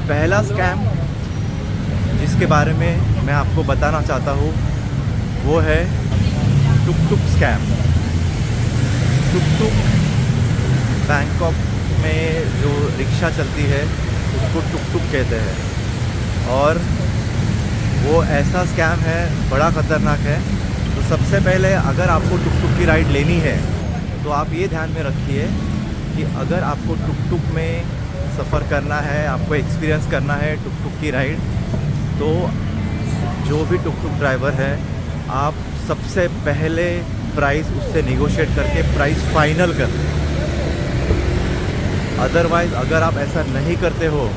पहला स्कैम जिसके बारे में मैं आपको बताना चाहता हूँ वो है टुक टुक स्कैम। टुक टुक बैंकॉक में जो रिक्शा चलती है उसको टुक टुक कहते हैं और वो ऐसा स्कैम है, बड़ा ख़तरनाक है। तो सबसे पहले अगर आपको टुक टुक की राइड लेनी है तो आप ये ध्यान में रखिए कि अगर आपको टुक टुक में सफ़र करना है, आपको एक्सपीरियंस करना है टुक टुक की राइड, तो जो भी टुक टुक ड्राइवर है आप सबसे पहले प्राइस उससे नेगोशिएट करके प्राइस फाइनल कर। अदरवाइज़ अगर आप ऐसा नहीं करते हो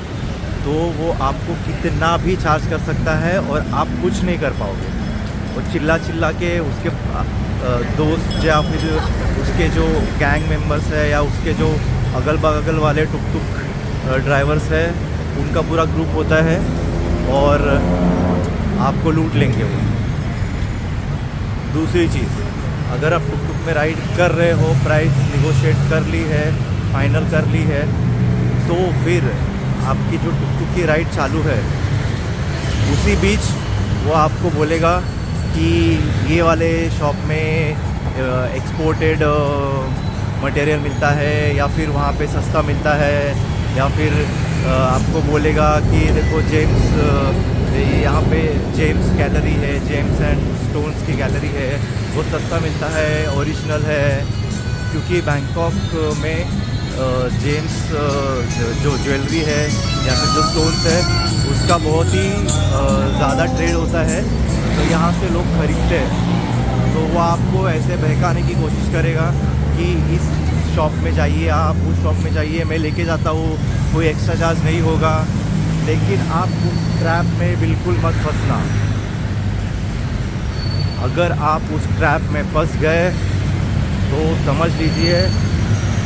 तो वो आपको कितना भी चार्ज कर सकता है और आप कुछ नहीं कर पाओगे। और चिल्ला चिल्ला के उसके दोस्त या फिर उसके जो गैंग मेंबर्स है या उसके जो अगल बगल वाले टुक टुक ड्राइवर्स है उनका पूरा ग्रुप होता है और आपको लूट लेंगे वो। दूसरी चीज़, अगर आप टुक टुक में राइड कर रहे हो, प्राइस निगोशिएट कर ली है, फाइनल कर ली है, तो फिर आपकी जो टुक टुक की राइड चालू है उसी बीच वो आपको बोलेगा कि ये वाले शॉप में एक्सपोर्टेड मटेरियल मिलता है या फिर वहाँ पे सस्ता मिलता है, या फिर आपको बोलेगा कि देखो जेम्स, यहाँ पे जेम्स गैलरी है, जेम्स एंड स्टोन्स की गैलरी है, वो सस्ता मिलता है, ओरिजिनल है। क्योंकि बैंकॉक में जेम्स जो ज्वेलरी है या फिर जो स्टोन्स है उसका बहुत ही ज़्यादा ट्रेड होता है, तो यहाँ से लोग खरीदते हैं। तो वो आपको ऐसे बहकाने की कोशिश करेगा कि इस शॉप में जाइए, आप उस शॉप में जाइए, मैं लेके जाता हूँ, कोई एक्स्ट्रा चार्ज नहीं होगा। लेकिन आप उस ट्रैप में बिल्कुल मत फंसना। अगर आप उस ट्रैप में फंस गए तो समझ लीजिए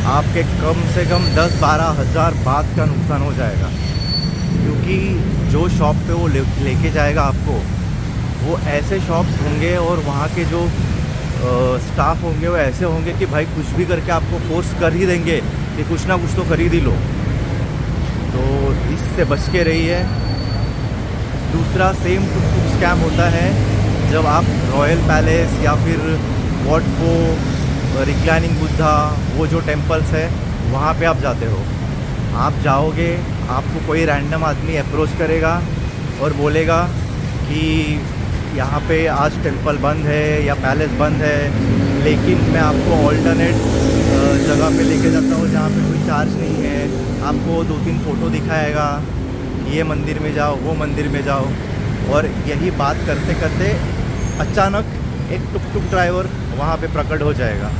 आपके कम से कम 10-12 हज़ार बात का नुकसान हो जाएगा। क्योंकि जो शॉप पे वो लेके जाएगा आपको, वो ऐसे शॉप्स होंगे और वहाँ के जो स्टाफ होंगे वो ऐसे होंगे कि भाई कुछ भी करके आपको फोर्स कर ही देंगे कि कुछ ना कुछ तो खरीद ही लो। तो इससे बच के रहिए। दूसरा सेम टुक टुक स्कैम होता है जब आप रॉयल पैलेस या फिर वॉट को रिक्लाइनिंग बुद्धा, वो जो टेम्पल्स है वहाँ पे आप जाते हो। आप जाओगे, आपको कोई रैंडम आदमी अप्रोच करेगा और बोलेगा कि यहाँ पे आज टेंपल बंद है या पैलेस बंद है, लेकिन मैं आपको ऑल्टरनेट जगह पे लेके जाता हूँ जहाँ पे कोई चार्ज नहीं है। आपको 2-3 फ़ोटो दिखाएगा, ये मंदिर में जाओ, वो मंदिर में जाओ। और यही बात करते करते अचानक एक टुक टुक ड्राइवर वहाँ पे प्रकट हो जाएगा,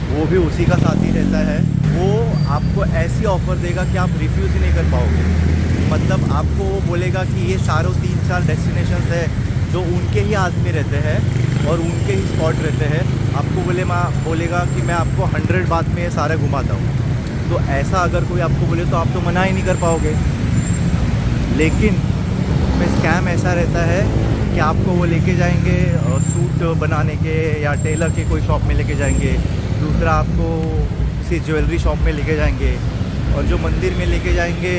वो भी उसी का साथी रहता है। वो आपको ऐसी ऑफ़र देगा कि आप रिफ्यूज़ ही नहीं कर पाओगे। मतलब आपको वो बोलेगा कि ये सारों 3-4 डेस्टिनेशंस है जो उनके ही आदमी रहते हैं और उनके ही स्पॉट रहते हैं। आपको बोलेगा कि मैं आपको 100 बात में ये सारे घुमाता हूँ। तो ऐसा अगर कोई आपको बोले तो आप तो मना ही नहीं कर पाओगे। लेकिन उसमें स्कैम ऐसा रहता है कि आपको वो लेके जाएंगे सूट बनाने के या टेलर के कोई शॉप में लेके जाएंगे, दूसरा आपको किसी ज्वेलरी शॉप में लेके जाएंगे, और जो मंदिर में लेके जाएंगे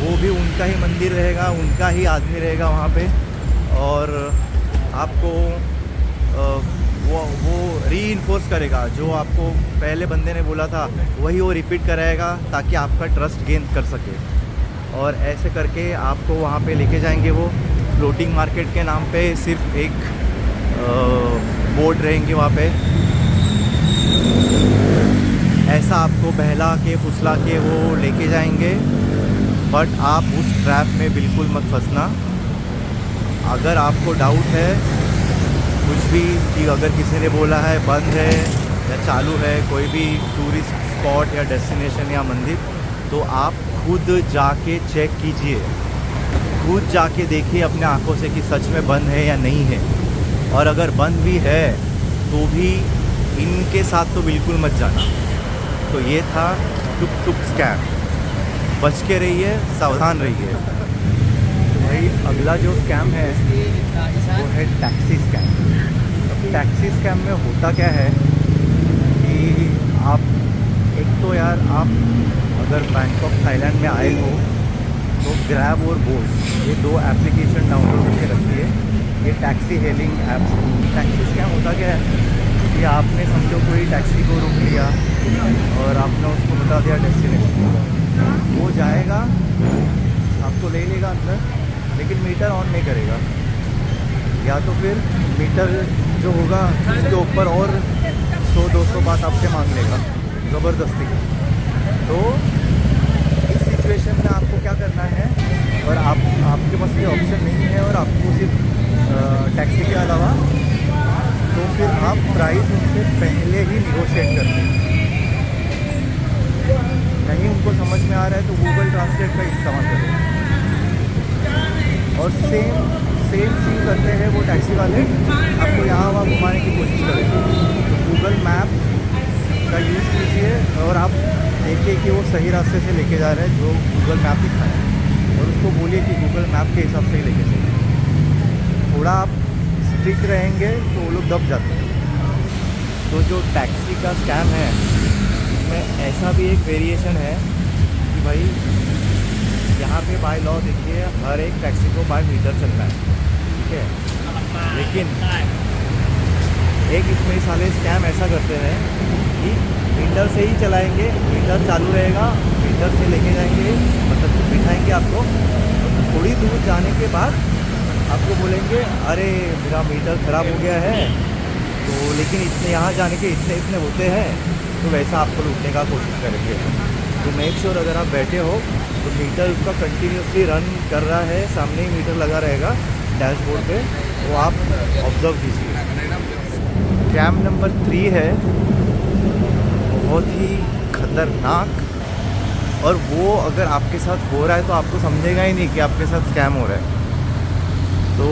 वो भी उनका ही मंदिर रहेगा, उनका ही आदमी रहेगा वहाँ पे। और आपको वो रीइंफोर्स करेगा, जो आपको पहले बंदे ने बोला था वही वो रिपीट कराएगा ताकि आपका ट्रस्ट गेन कर सके। और ऐसे करके आपको वहाँ पे लेके जाएंगे। वो फ्लोटिंग मार्केट के नाम पे सिर्फ एक बोर्ड रहेंगे वहाँ पे, ऐसा आपको बहला के फुसला के वो लेके जाएंगे। बट आप उस ट्रैप में बिल्कुल मत फंसना। अगर आपको डाउट है कुछ भी कि अगर किसी ने बोला है बंद है या चालू है कोई भी टूरिस्ट स्पॉट या डेस्टिनेशन या मंदिर, तो आप खुद जाके चेक कीजिए, खुद जाके देखिए अपने आंखों से कि सच में बंद है या नहीं है। और अगर बंद भी है तो भी इनके साथ तो बिल्कुल मत जाना। तो ये था टुक टुक स्कैम। बच के रहिए, सावधान रहिए। भाई अगला जो स्कैम है वो है टैक्सी स्कैम। अब टैक्सी स्कैम में होता क्या है कि आप एक तो यार आप अगर बैंकॉक थाईलैंड में आए हो तो ग्रैब और बोल्ट, ये 2 एप्लीकेशन डाउनलोड करके रखिए। ये taxi hailing apps. Taxi scam होता क्या है कि आपने समझो कोई टैक्सी को रोक लिया और आपने उसको बता दिया डेस्टिनेशन, वो जाएगा आपको ले लेगा अंदर, लेकिन मीटर ऑन नहीं करेगा, या तो फिर मीटर जो होगा उसके ऊपर और 100-200 बात आपसे मांग लेगा ज़बरदस्ती। तो इस सिचुएशन में आपको क्या करना है, और आपके पास ये ऑप्शन नहीं है और आपको सिर्फ टैक्सी के अलावा, तो फिर आप प्राइस उनसे पहले ही निगोशिएट करते हैं। नहीं उनको समझ में आ रहा है तो गूगल ट्रांसलेट का इस्तेमाल करें। और सेम सीन करते हैं वो टैक्सी वाले, आपको यहाँ वहाँ घुमाने की कोशिश करेंगे। तो गूगल मैप का यूज़ कीजिए और आप देखिए कि वो सही रास्ते से लेके जा रहे हैं जो गूगल मैप दिखा है, और उसको बोलिए कि गूगल मैप के हिसाब से ही लेके चलिए। थोड़ा आप स्ट्रिक्ट रहेंगे तो वो लोग दब जाते हैं। तो जो टैक्सी का स्कैम है इसमें ऐसा भी एक वेरिएशन है कि भाई यहाँ पे बाय लॉ देखिए हर एक टैक्सी को बाय मीटर चलना है, ठीक है। लेकिन एक इसमें साले स्कैम ऐसा करते हैं कि मीटर से ही चलाएंगे, मीटर चालू रहेगा, मीटर से लेके जाएंगे, मतलब बिठाएंगे आपको, थोड़ी दूर जाने के बाद आपको बोलेंगे अरे मेरा मीटर ख़राब हो गया है, तो लेकिन इतने यहाँ जाने के इतने होते हैं, तो वैसा आपको लूटने का कोशिश करेंगे। तो मेक श्योर अगर आप बैठे हो तो मीटर उसका कंटिन्यूसली रन कर रहा है, सामने ही मीटर लगा रहेगा डैशबोर्ड पे, तो आप ऑब्ज़र्व कीजिए। स्कैम नंबर 3 है, बहुत ही खतरनाक, और वो अगर आपके साथ हो रहा है तो आपको समझेगा ही नहीं कि आपके साथ स्कैम हो रहा है। तो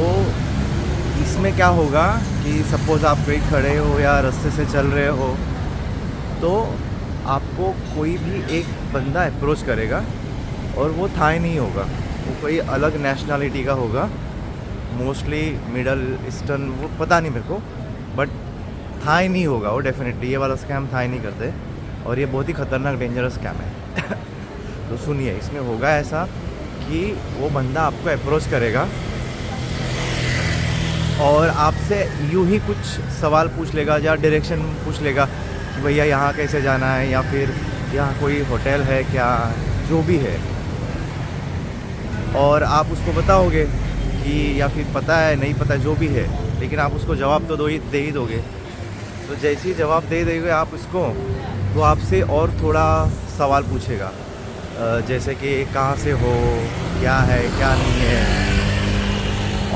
इसमें क्या होगा कि सपोज़ आप कहीं खड़े हो या रास्ते से चल रहे हो, तो आपको कोई भी एक बंदा अप्रोच करेगा और वो थाई नहीं होगा, वो कोई अलग नेशनलिटी का होगा, मोस्टली मिडल ईस्टर्न, वो पता नहीं मेरे को, बट थाई नहीं होगा वो डेफिनेटली। ये वाला स्कैम थाई नहीं करते, और ये बहुत ही ख़तरनाक डेंजरस स्कैम है। तो सुनिए, इसमें होगा ऐसा कि वो बंदा आपको अप्रोच करेगा और आपसे यूँ ही कुछ सवाल पूछ लेगा या डायरेक्शन पूछ लेगा कि भैया यहाँ कैसे जाना है, या फिर यहाँ कोई होटल है क्या, जो भी है, और आप उसको बताओगे कि या फिर पता है नहीं पता जो भी है, लेकिन आप उसको जवाब तो दे ही दोगे। तो जैसे ही जवाब दे देंगे आप उसको, तो आपसे और थोड़ा सवाल पूछेगा, जैसे कि कहाँ से हो, क्या है क्या नहीं है,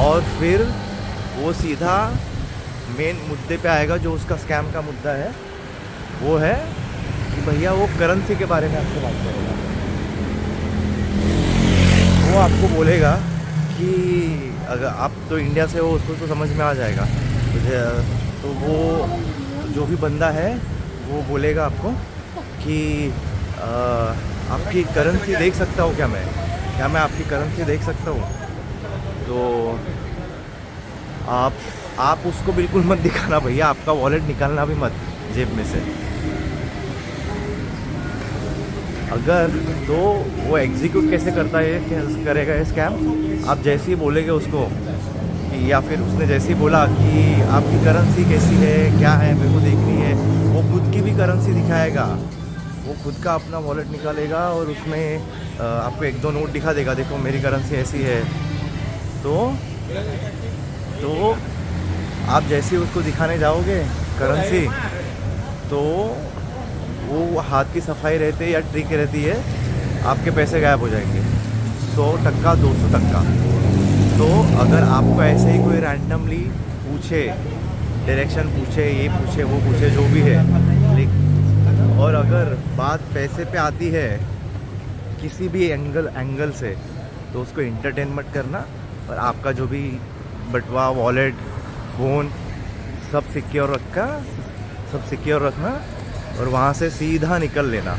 और फिर वो सीधा मेन मुद्दे पे आएगा जो उसका स्कैम का मुद्दा है। वो है कि भैया वो करेंसी के बारे में आपसे बात करेगा। वो आपको बोलेगा कि अगर आप तो इंडिया से हो, उसको तो समझ में आ जाएगा, तो वो जो भी बंदा है वो बोलेगा आपको कि आपकी करेंसी देख सकता हूँ क्या मैं आपकी करेंसी देख सकता हूँ। तो आप उसको बिल्कुल मत दिखाना भैया, आपका वॉलेट निकालना भी मत जेब में से। अगर तो वो एग्जीक्यूट कैसे करता है, करेगा ये स्कैम, आप जैसे ही बोलेंगे उसको कि, या फिर उसने जैसे ही बोला कि आपकी करेंसी कैसी है, क्या है, मेरे को देखनी है, वो खुद की भी करेंसी दिखाएगा, वो खुद का अपना वॉलेट निकालेगा और उसमें आपको 1-2 नोट दिखा देगा, देखो मेरी करेंसी ऐसी है। तो आप जैसे ही उसको दिखाने जाओगे करेंसी, तो वो हाथ की सफाई रहती है या ट्रिक रहती है, आपके पैसे गायब हो जाएंगे, 100%, 200%। तो अगर आपको ऐसे ही कोई रैंडमली पूछे, डायरेक्शन पूछे, ये पूछे वो पूछे, जो भी है, और अगर बात पैसे पे आती है किसी भी एंगल से, तो उसको एंटरटेन मत करना, और आपका जो भी बटवा, वॉलेट, फ़ोन सब सिक्योर रखना, और वहाँ से सीधा निकल लेना।